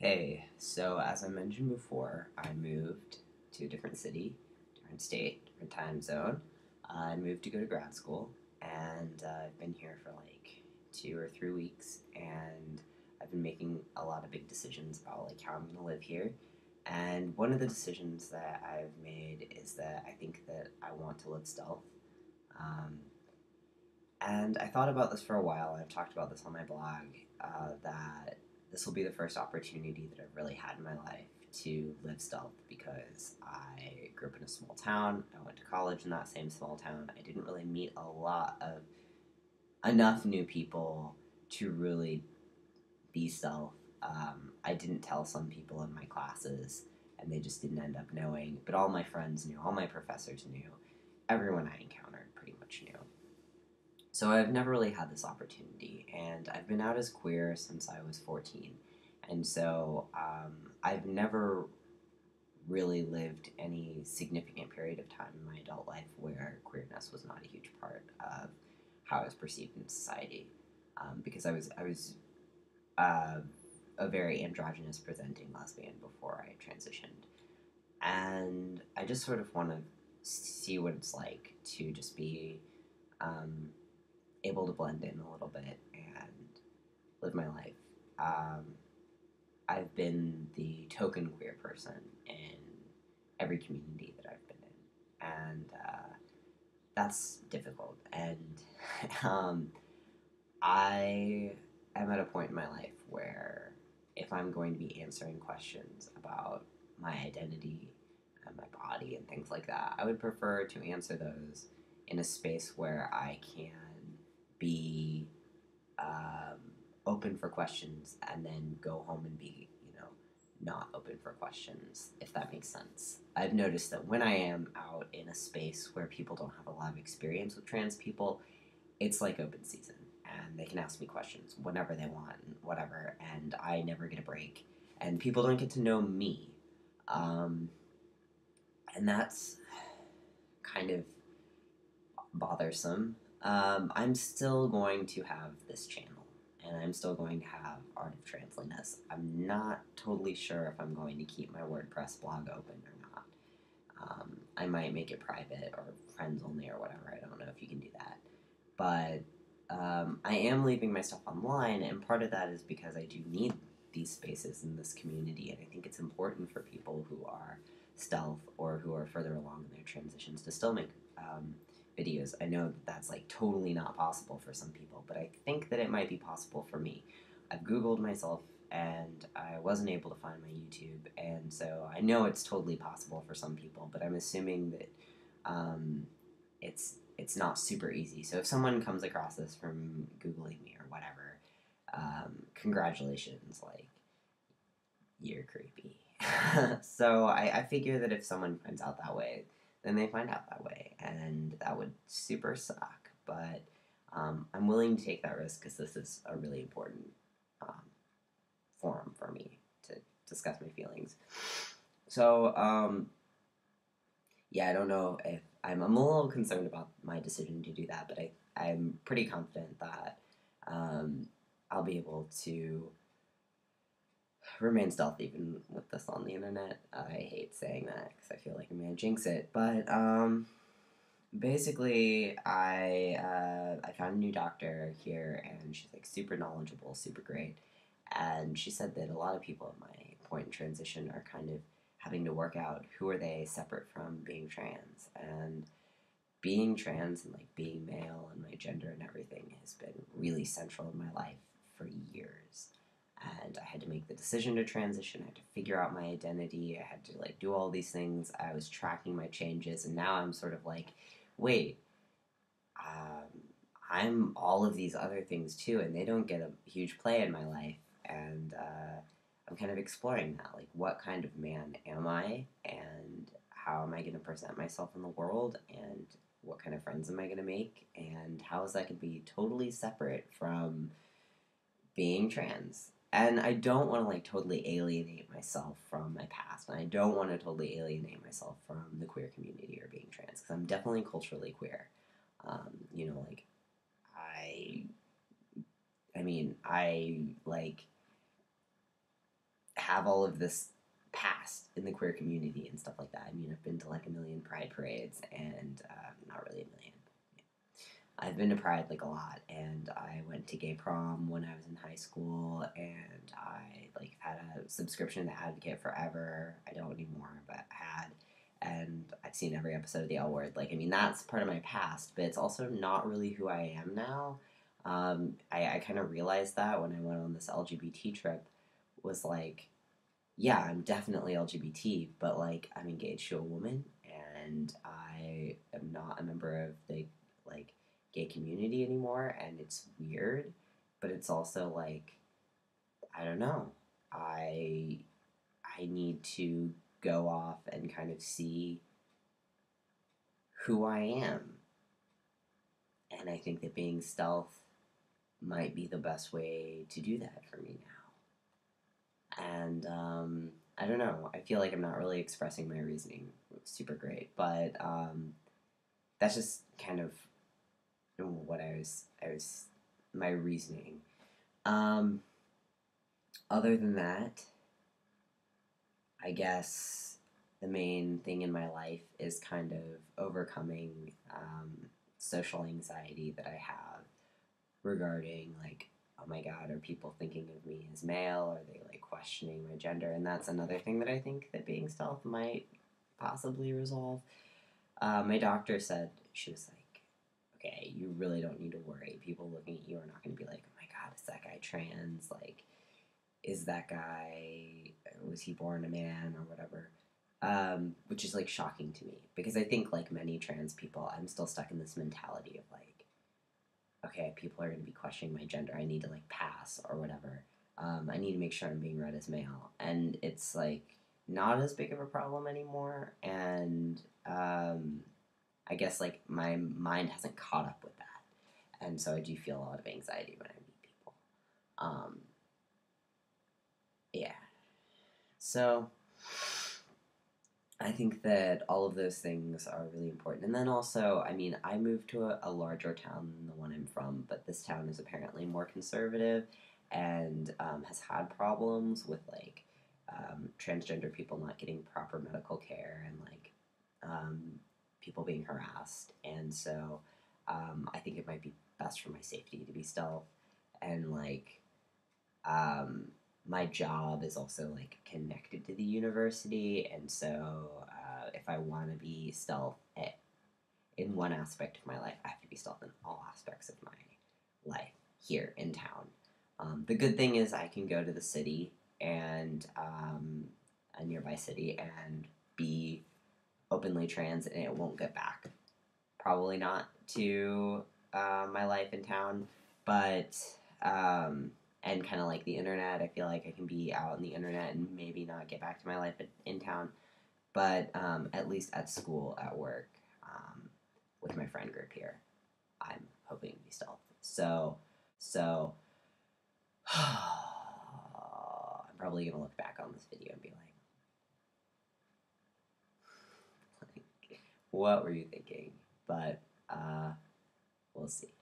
Hey, so as I mentioned before, I moved to a different city, different state, different time zone. I moved to go to grad school, and I've been here for like 2 or 3 weeks, and I've been making a lot of big decisions about like how I'm gonna live here. And one of the decisions that I've made is that I think that I want to live stealth. Um, and I thought about this for a while, and I've talked about this on my blog, that this will be the first opportunity that I've really had in my life to live stealth because I grew up in a small town. I went to college in that same small town. I didn't really meet a lot of enough new people to really be stealth. I didn't tell some people in my classes, and they just didn't end up knowing. But all my friends knew, all my professors knew, everyone I encountered pretty much knew. So I've never really had this opportunity, and I've been out as queer since I was 14. And so I've never really lived any significant period of time in my adult life where queerness was not a huge part of how I was perceived in society, because I was uh, a very androgynous presenting lesbian before I transitioned, and I just sort of want to see what it's like to just be um, able to blend in a little bit and live my life. Um, I've been the token queer person in every community that I've been in, and that's difficult. And um, I am at a point in my life where if I'm going to be answering questions about my identity and my body and things like that, I would prefer to answer those in a space where I can be um, open for questions and then go home and be, not open for questions, if that makes sense. I've noticed that when I am out in a space where people don't have a lot of experience with trans people, it's like open season. And they can ask me questions whenever they want and whatever, and I never get a break. And people don't get to know me. Um, and that's kind of bothersome. I'm still going to have this channel, and I'm still going to have Art of Transliness. I'm not totally sure if I'm going to keep my WordPress blog open or not. I might make it private or friends only or whatever. I don't know if you can do that. But I am leaving my stuff online, and part of that is because I do need these spaces in this community, and I think it's important for people who are stealth or who are further along in their transitions to still make videos. I know that that's like totally not possible for some people, but I think that it might be possible for me. I've Googled myself and I wasn't able to find my YouTube, and so I know it's totally possible for some people, but I'm assuming that it's not super easy. So if someone comes across this from Googling me or whatever, congratulations, like, you're creepy. So I figure that if someone finds out that way, then they find out that way, and that would super suck. But I'm willing to take that risk because this is a really important um, forum for me to discuss my feelings. So yeah, I don't know if I'm a little concerned about my decision to do that, but I'm pretty confident that um, I'll be able to remain stealthy even with this on the internet. I hate saying that because I feel like I'm gonna jinx it, but basically, I found a new doctor here, and she's like super knowledgeable, super great, and she said that a lot of people at my point in transition are kind of having to work out who are they separate from being trans, and being trans and like being male and my gender and everything has been really central in my life for years. And I had to make the decision to transition. I had to figure out my identity. I had to like do all these things. I was tracking my changes, and now I'm sort of like, wait, um, I'm all of these other things too, and they don't get a huge play in my life. And I'm kind of exploring that. Like, what kind of man am I? And how am I going to present myself in the world? And what kind of friends am I going to make? And how is that going to be totally separate from being trans? And I don't want to like totally alienate myself from my past, and I don't want to totally alienate myself from the queer community or being trans because I'm definitely culturally queer. Like I, I mean, I like have all of this past in the queer community and stuff like that. I mean, I've been to like a million pride parades and not really a million. I've been to Pride like a lot, and I went to gay prom when I was in high school, and I like had a subscription to Advocate forever. I don't anymore, but had, and I've seen every episode of The L Word. Like, I mean, that's part of my past, but it's also not really who I am now. I kind of realized that when I went on this LGBT trip, was like, yeah, I'm definitely LGBT, but like I'm engaged to a woman, and I am not a member of the like gay community anymore, and it's weird, but it's also like I don't know. I I need to go off and kind of see who I am, and I think that being stealth might be the best way to do that for me now. And I don't know. I feel like I'm not really expressing my reasoning super great, but that's just kind of what I was my reasoning. Um, Other than that, I guess the main thing in my life is kind of overcoming social anxiety that I have regarding like, oh my god, are people thinking of me as male? Are they like questioning my gender? And that's another thing that I think that being stealth might possibly resolve. My doctor said, she was like, okay, you really don't need to worry. People looking at you are not going to be like, oh my god, is that guy trans? Like, is that guy, was he born a man or whatever? Which is like shocking to me because I think, like many trans people, I'm still stuck in this mentality of like, okay, people are going to be questioning my gender. I need to like pass or whatever. I need to make sure I'm being read as male. And it's like not as big of a problem anymore. And I guess like my mind hasn't caught up with that. And so I do feel a lot of anxiety when I meet people. Um, yeah. So I think that all of those things are really important. And then also, I mean, I moved to a larger town than the one I'm from, but this town is apparently more conservative and has had problems with like transgender people not getting proper medical care and like um, people being harassed. And so I think it might be best for my safety to be stealth and like um, my job is also like connected to the university, and so if I want to be stealth in one aspect of my life, I have to be stealth in all aspects of my life here in town. The good thing is I can go to the city and a nearby city and be openly trans, and it won't get back. Probably not to my life in town, but um, and kind of like the internet, I feel like I can be out on the internet and maybe not get back to my life in town, but at least at school, at work, with my friend group here, I'm hoping to be stealth. So I'm probably gonna look back on this video and be like, what were you thinking? But we'll see.